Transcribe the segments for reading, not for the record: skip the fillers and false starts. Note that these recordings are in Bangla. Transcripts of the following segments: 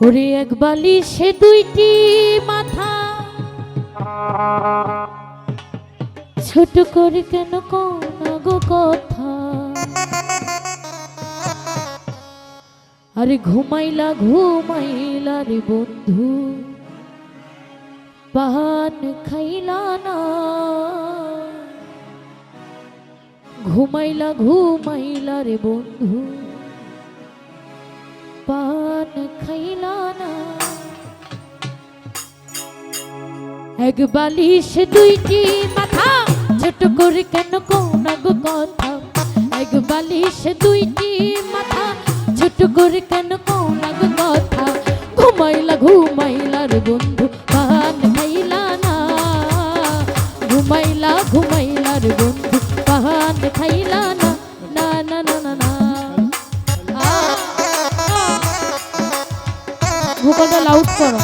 ওরে এক বালিশে দুইটি মাথা, ছোট করে কেন কোনা গো কথা। আরে ঘুমাইলা ঘুমাইলা রে বন্ধু, পান খাইলা না। ঘুমাইলা ঘুমাইলা রে বন্ধু, পান খাইলা না। এক বালিশ দুইটি মাথা, ছোট করে কেন কোনা গো কথা। এক বালিশ দুইটি মাথা, ছোট করে কেন কোনা গো কথা। ঘুমাইলা ঘুমাইলা রে বন্ধু, পান খাইলা না। ঘুমাইলা ঘুমাইলা রে বন্ধু, পান খাইলা না। না না না না না, ভোকালটা লাউড করো।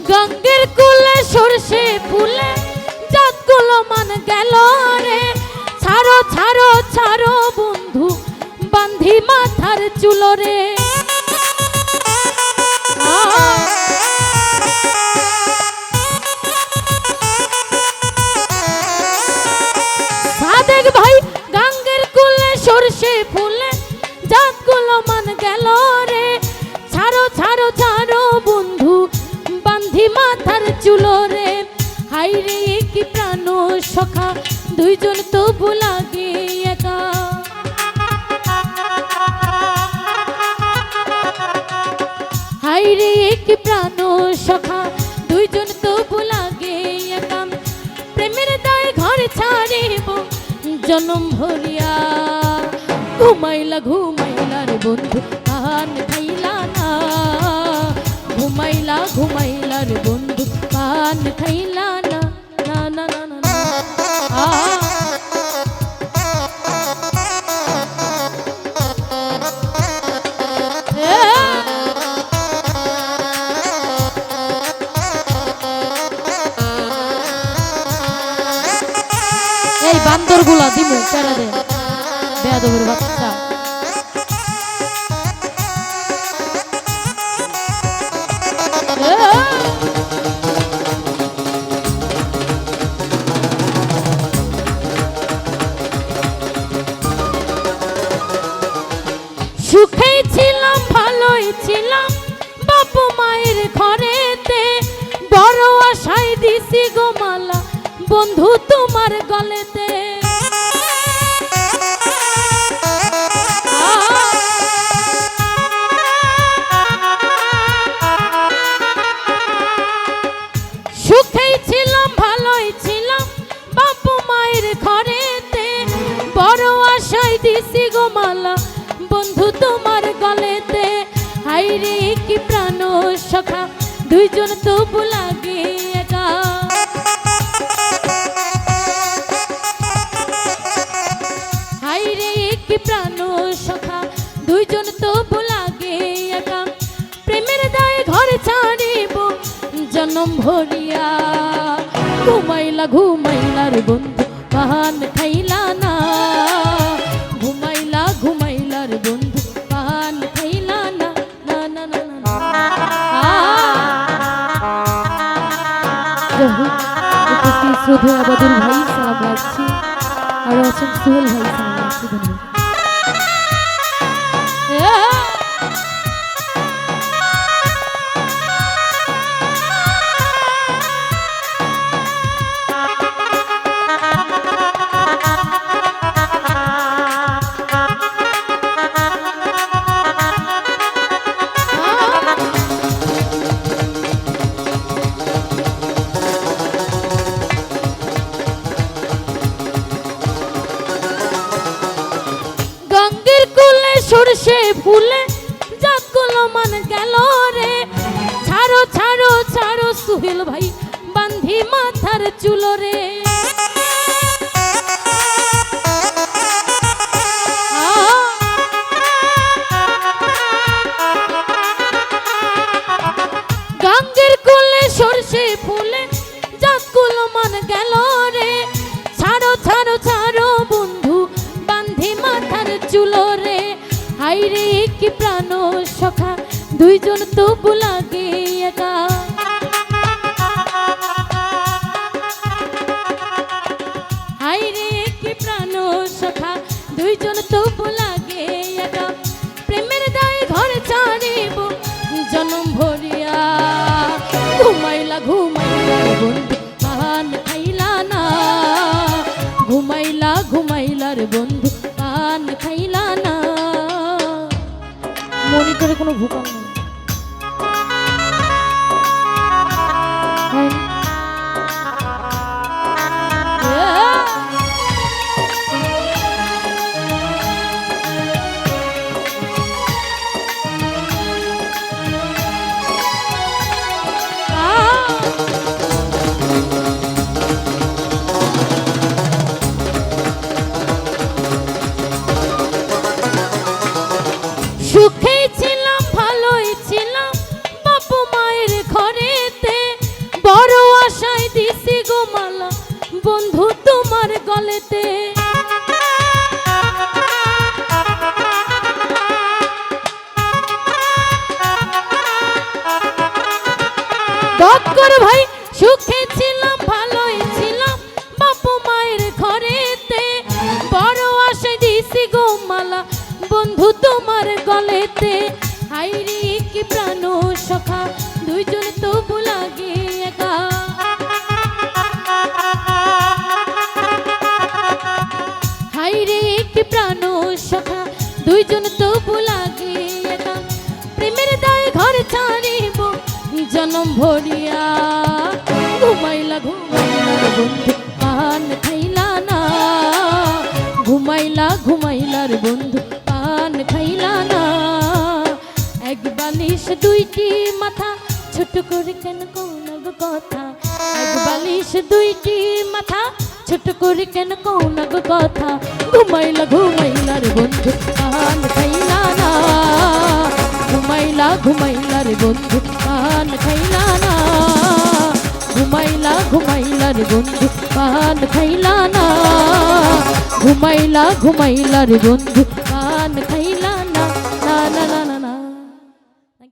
গঙ্গের কুলে সরষে ফুলে জাতগুলো মান গেল রে। ছাড়ো ছাড়ো ছাড়ো বন্ধু, বান্ধি মাথার চুলো রে। সাদেক ভাই গঙ্গের কুলে সরষে ফুলে জাতগুলো মান গেল রে। ছাড়ো ছাড়ো ছাড়ো বন্ধু, বান্ধি মাথার চুলো রে। হাই রে কি প্রাণ সখা, দুইজন তবু লাগে একা। হাই রে কি প্রাণ সখা, দুইজন তবু লাগে একা। প্রেমের দায় ঘর ছাড়িব জনম ভরিয়া। ঘুমাইলা ঘুমাইলা রে বন্ধু, পান খাইলা না। ঘুমাইলা ঘুমাইলা রে বন্ধু, পান খাইলা না। না না না না না, এই বান্দর গুলা দিমু ছেড়ে দে, বেয়াদবের বাচ্চা। সুখেই ছিলাম ভালোই ছিলাম বাপু মায়ের ঘরেতে। বড় আশায় দিছি গো মালা বন্ধু তোমার গলেতে। সুখেই ছিলাম ভালোই ছিলাম বাপু মায়ের ঘরেতে। বড় আশায় দিছি গো মালা বন্ধু তোমার গলেতে। হাই রে কি প্রাণ সখা, দুইজন তবু লাগে একা। হাই রে কি প্রাণ সখা, দুইজন তবু লাগে একা। প্রেমের দায় ঘর ছাড়িব জনম ভরিয়া। ঘুমাইলা ঘুমাইলা রে বন্ধু, পান খাইলা না। ঘুমাইলা ঘুমাইলা রে বন্ধু, পান খাইলা না। না না না না, উপস্থিত শ্রদ্ধেয় আবাদুল ভাই সালাম রাখছি, আরো আছেন সোহেল ভাই সালাম রাখছি। ধন্যবাদ। সরষে ফুলে জাতগুলো মান গেল রে। ছাড়ো ছাড়ো ছাড়ো সোহেল ভাই, বান্ধি মাথার চুলো রে। দুইজন তবু লাগে একা। হাই রে কি প্রাণ সখা দুইজন তবু লাগে একা। প্রেমের দায় ঘর ছাড়িব জনম ভরিয়া। ঘুমাইলা ঘুমাইলা বন্ধু পান খাইলা না। ঘুমাইলা ঘুমাইলার বন্ধু পান খাইলা না। মনিটরে কোনো ভূকম্প নেই। সুখে ছিলাম ভালোই ছিলাম বাপু মায়ের ঘরেতে। বড় আশায় দিছি গো মালা বন্ধু তোমার গলেতে। ডক্কর ভাই সুখে ছিলাম ভালোই ছিলাম বাপু মায়ের ঘরেতে। বড় আশায় দিছি গো মালা বন্ধু তোমার গলেতে। হাইরে কি প্রাণ সখা দুইজন তবু লাগে একা। হাইরে কি প্রাণ সখা দুইজন তবু লাগে একা। প্রেমের দায় ঘর ছাড়িব জনম ভরিয়া। ঘুমাইলা ঘুমাইলা বন্ধু পান খাইলা না। ঘুমাইলা ঘুমাইলার বন্ধু পান খাইলা না। এক বালিশ দুইটি মাথা ছোট করে কেন কোনা গো কথা। এক বালিশ দুইটি মাথা ছোট করে কেন কোনা গো কথা। ঘুমাইলা ঘুমাইলার বন্ধু পান খাইলা না। ঘুমাইলা ঘুমাইলার বন্ধু পান খাইলা না। ঘুমাইলা ঘুমাইলার বন্ধু পান খাইলা না। ঘুমাইলা ঘুমাইলার বন্ধু